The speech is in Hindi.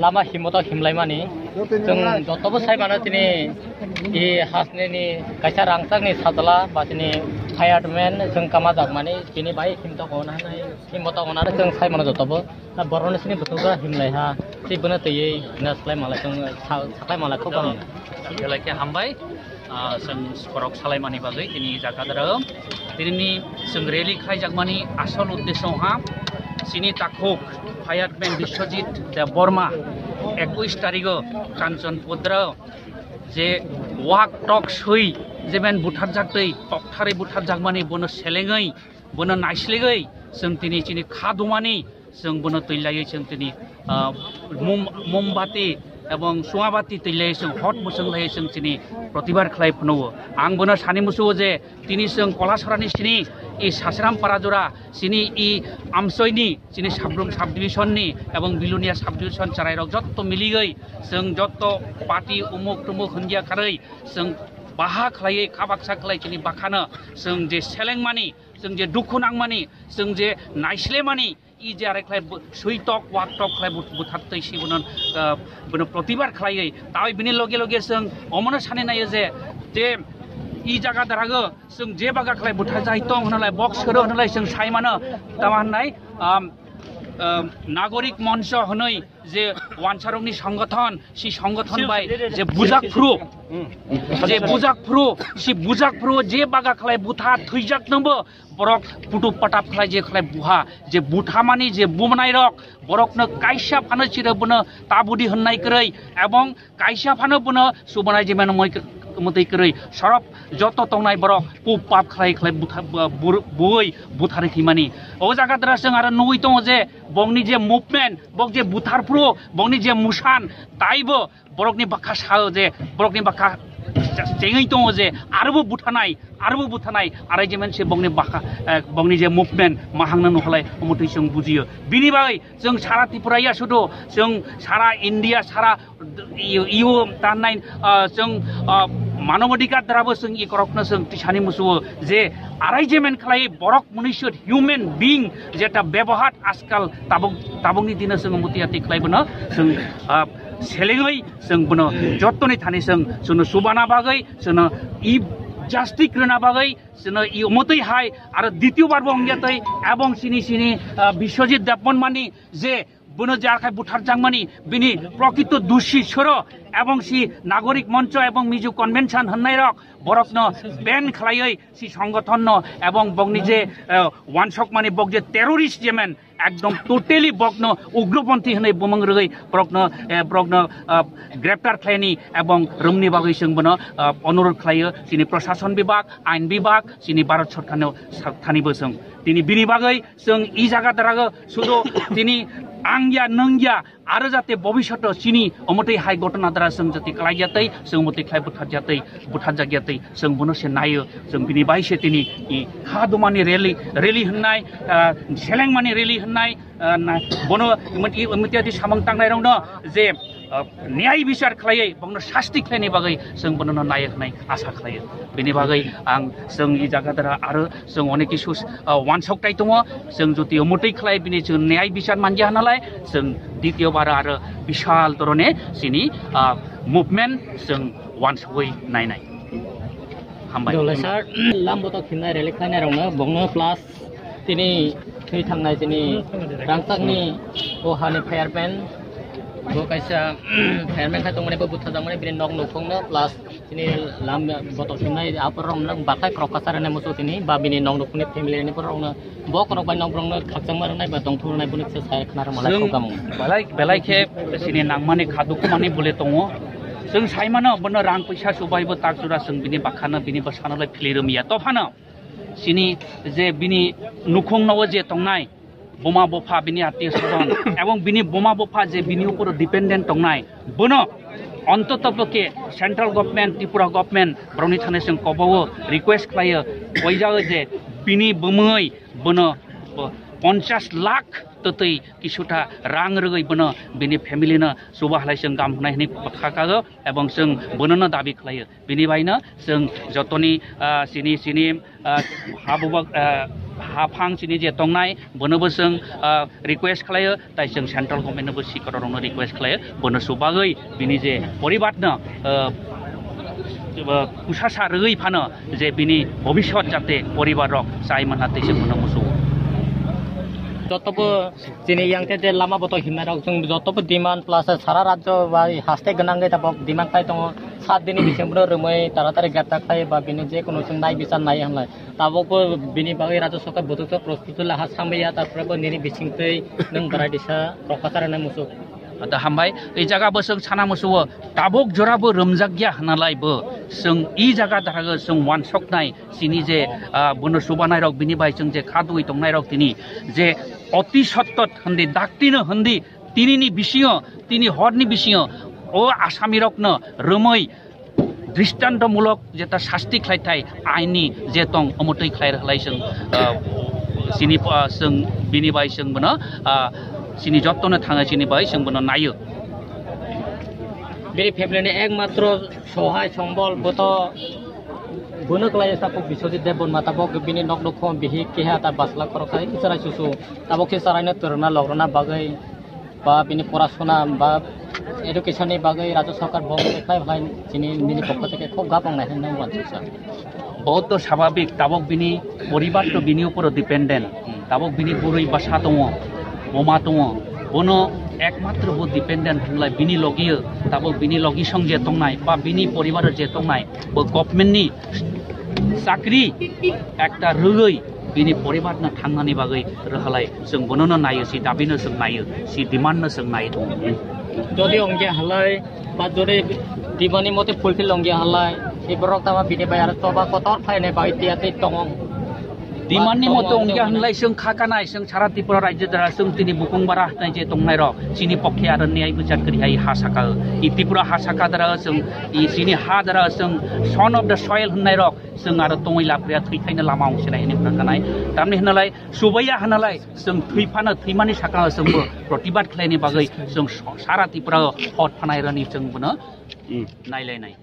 lama himota himlaimani जों जतबो साइमानो दिनै इ हासनेनि कायसा रांसाकनि सादला बादिनि फायारमेन जों कामाजाक माने बिनि बाय हिमता होनानै जों साइमानो जतबो बरनसिनि बुथुगा हिमलायहा सिबनो तयै नासलाय माला जों साखाय मालाखौ गाम बेलाके हामबाय जों स्परक सालायमानि बागै दिनै जागादराव दिनै जों रेलि खायजाकमानि आसल उद्देश्यहा सिनि ताखुक फायारमेन बिश्वजित देव बर्मा 21 तारिख कांचनपुर जे वाक टक सुई जेबेन बुथार जागतै टकथारै बुथार जागमानि बनो सेलेङै बनो नायस्लेगै जों दिनै दिनै खादुमानि जों बनो तैलायै जों दिनै मोमबाति एवं सुवाबाति तैलायै जों हट मुसंलायै जों दिनै प्रतिबार खालाय फनवो आं बनो सानि मुसुवो जे दिनै जों कलासरानि सिनि इ सासराम पाराजरा सिनि इ आमसयनि सिनि साब्रुम साब डिविजननि एवं बिलुनिया साब डिविजन चारायरक जत्त मिलिगै जों जत्त पार्टी उमुक तुमुक हन्दिया खारै जों बाहा खालायै खाबाक्सा खालाय दिनै बाखानो जों जे सेलेंमानि जों जे दुखु नांमानि जों जे नायस्लेमानि इ जे आरो खालाय सुइटक वाकटक खालाय बुथारतै सिबनो बनो प्रतिबार खालायै ताय बिनि लगे लगे जों अमनो सानै नायो जे इ जागा दारागो जों जे बागा खालाय बुथार जायतं होनलाय बक्स खरो होनलाय जों साइमानो तामाननाय नागरिक मंच हनै जे वानसारंनि संगठन सि संगठन बाय जे बुजाकफ्रु सि बुजाकफ्रु जे बागा खालाय बुथा थैजाक नबो बरक पुटु पटाप खालाय जे खालाय बुहा जे बुथामानि जे बुमनाय रक बरकनो कायसा फानो चिरबनो ताबुदि होननाय करै एवं कायसा फानो बनो सुबनाय जेमेन मतै करै सरप जत तंनाय बरक पुप पाप खालाय खालाय बुय बुथारै थैमानि ओ जागा द्रा जों आरो नुइ दङ जे बंनि जे मुभमेन्ट बक जे बुथारफ्रु बंनि जे मुसान ताइबो बरकनि बाखा साओ जे बरकनि बाखा जेङै दङ जे आरोबो बुथानाय आरो जे मोनसे बंनि बाखा बंनि जे मुभमेन्ट माहांनो नहलाय मतै जों बुजियो बिनि बागै जों सारा त्रिपुराया सुदु जों सारा इन्डिया सारा इउ ताननाय जों मानवाधिकार द्राबो जों इ करकनो जों तिसानि मुसुवो जे आराइजेमेन खालाय बरक मनुष्य ह्यूमेन बीइं जेटा व्यवहार आजकाल ताबुंनि दिना जों मतियाति खालायबोनो जों सेलेङै जों बनो जत्तनि थानि जों सुबाना बागै जों इ जास्टिक रना बागै जों इ मतै हाय आरो द्वितीय बार बंगियातै एवं सिनि बिश्वजित देवबर्मानि जे बनो जाखाय बुथार जांमानि बिनि प्रकृत दुषी छोरो एवं सि नागरिक मंच एवं मिजु कन्वेंशन होननाय रक बरकनो बैन खालायै सि संगठन एवं बगनि जे वानसक मानि बग जे टेररिस्ट जेमेन एकदम टोटली बगनो उग्रपन्थी होननाय बुमंग रगै बरकनो ग्रेप्तार खालायनि एवं रोमनि बागै जों बनो अनुरोध खालायो सिनि प्रशासन विभाग आइन विभाग सिनि भारत सरकारनो थानिबो जों दिनै बिनि बागै जों इ जागा दारागो सुदु दिनै आंया नंया आरो जाते भबिष्यत सिनि अमतै हाय घटना द्वारा जों जाते खालायजातै जों मतै खाय बुथार जागियातै जों बनसे नायो जों बिनि बायसे दिनै खादुमानि रेली होननाय सेलेंमानि रेली होननाय बनो मतियादि सामं तांनाय रंनो जे न्याय बिचार खालायै बंनो शास्ति खालायनि बागै जों बनो नाय होननाय आसा खालायो बिनि बागै आं जों इ जागा द्वारा आरो जों अनेक किसु वानसकताय दङ जों जुदि मतै खालाय बिनि जों न्याय बिचार मानजिया नालाय जों द्वितीय बार आरो विशाल धरने सिनि मुभमेन्ट जों वानसकै नायनाय हामबाय सर लामबोत खिनाय रेलि खानाय रंनो बंनो प्लास तिनि थै थांनाय तिनि रांसाकनि ओहानि फायारमेन वो कैसा फायरमेन खाय तंमने बो बुथा जांमने बिनि नक नखंनो प्लास तिनि लाम बतक सिमनाय आपर रंनो बाखाय क्रकासार ने मुसु तिनि बा बिनि नक नखनि फेमिलि ने पर रंनो बो करक बाय नक रंनो खाकजां मारनाय बा दंथुरनाय बुनि साय खनार मालाय खगाम बेलायखे सिनि नांमानि खादुखमानि बुले दङ जों सायमानो बनो रां पैसा सुबायबो ताकजुरा जों बिनि बाखानो बिनि बसानलाय फिलिरमिया तफानो सिनि जे बिनि नुखंनाव जे तंनाय बोमा बोफा बिनि आत्मीय स्वजन एवं बिनि बोमा बोफा जे बिनि ऊपर डिपेंडेंट तंनाय बनो अंततपके सेंट्रल गवर्नमेंट त्रिपुरा गवर्नमेंट ब्रौनि थाने जों कबावो रिक्वेस्ट खालायो बयजागो जे बिनि बोमै बनो 50 लाख ततै किछुटा रां रगै बनो बिनि फेमिलिनो सुबा हलाय जों गाम होनायनि थाखागो एवं जों बननो दाबि खालायो बिनि बायनो जों जतनि सिनि हाबुबा हाफां सिनि जे तंनाय बनोबो जों रिक्वेस्ट खालायो ताइ जों सेंट्रल गभर्नमेन्टनोबो सिकरनो रिक्वेस्ट खालायो बनो सुबागै बिनि जे परिबारनो कुसासा रगै फानो जे बिनि भबिष्यत जाते परिबार रक जाय मोनहाते जों बनो मुसु जतबो जिनि यांते जे लामा बतो हिमना रक जों जतबो डिमान्ड प्लस सारा राज्य बा हास्ते गनांगै तब डिमान्ड खाय दङ 7 दिननि बिसिमबो रोमै तारातारि ग्रेप्तार खाय बा बिनि जे कोनो जों नाय बिचार नाय हनलाय ताबोबो बिनि बागै राज्य सरकार बदुक प्रस्तुत लाहा सामैया तारफ्राबो निनि बिसिंतै नों बाराय दिसा प्रकासारने मुसु दा हामबाय ए जागा बोसों साना मोसुवो ताबक जराबो रोमजागिया हनालायबो जों ई जागा दारागो जों वानसकनाय सिनि जे बनो सुबानाय रक बिनि बाय जों जे खादुइ तंनाय रक तिनि जे अति सत्तत हन्दी दाक्तिनो हन्दी तिनिनि बिसियो तिनि हरनि बिसियो ओ आसामी रकनो रोमै दृष्टान्तमूलक जेता शास्ति खायथाय आइननि जे तं अमतै खायर हलाय जों सिनि जों बिनि बाय जों बनो सिनि जत्तनो थाङो सिनि बाय जों बनो नायो बिनि फेमिलिनि एकमात्र सहाय सम्बल बतो बुनो क्लाय सापो बिसोदि देबन माताबो बिनि नक नखो बिहि केहा ता बासला खरखाय इसरा सुसु ताबो के सारायनो तरना लग्रना बागै बा बिनि पराशना बा एडुकेशननि बागै राज्य सरकार बंग देखाय भाई जिनि निनि पक्ष থেকে খুব গাপंनाय होनना वानसुसा बहुत तो स्वाभाविक ताबक बिनि परिबार तो बिनि ऊपर डिपेंडेंट ताबक बिनि बुरै बासा दङ बमा दङ बनो एकमात्र बो डिपेंडेंट हनलाय बिनि लगियो ताबक बिनि लगी सं जे तंनाय बा बिनि परिबार जे तंनाय बो गभर्नमेन्टनि साख्रि एकटा रगै बिनि परिबारनो थांनानै बागै रहलाय जों बननो नायो सि दाबिनो जों नायो सि डिमान्डनो जों नायो যদি অংগে হালাই বা যদি দিবানি মতে ফুলফিল অংগে হালাই এবারক তামা বিনি বাই আর তবা কতর ফাইনে বা ইতিয়াতে তং डिमान्डनि मते अंगे हनलाय जों खाकानाय जों सारा त्रिपुरा राज्य द्वारा जों तिनि बुकुंबारा हनाय जे दंनाय र सिनि पक्षे आरो न्याय बिचार करिहाय हा साका इ त्रिपुरा हा साका द्वारा जों इ सिनि हा द्वारा जों सन अफ द सॉइल हननाय र जों आरो तङै लाफ्रिया थैखायनो लामा अंसेनाय हनि बुंनाय तामनि हनलाय सुबैया हनलाय जों थैफानो थैमानि साका जोंबो प्रतिबाद खालायनि बागै जों सारा त्रिपुरा हट फानाय रनि जों बनो नायलायनाय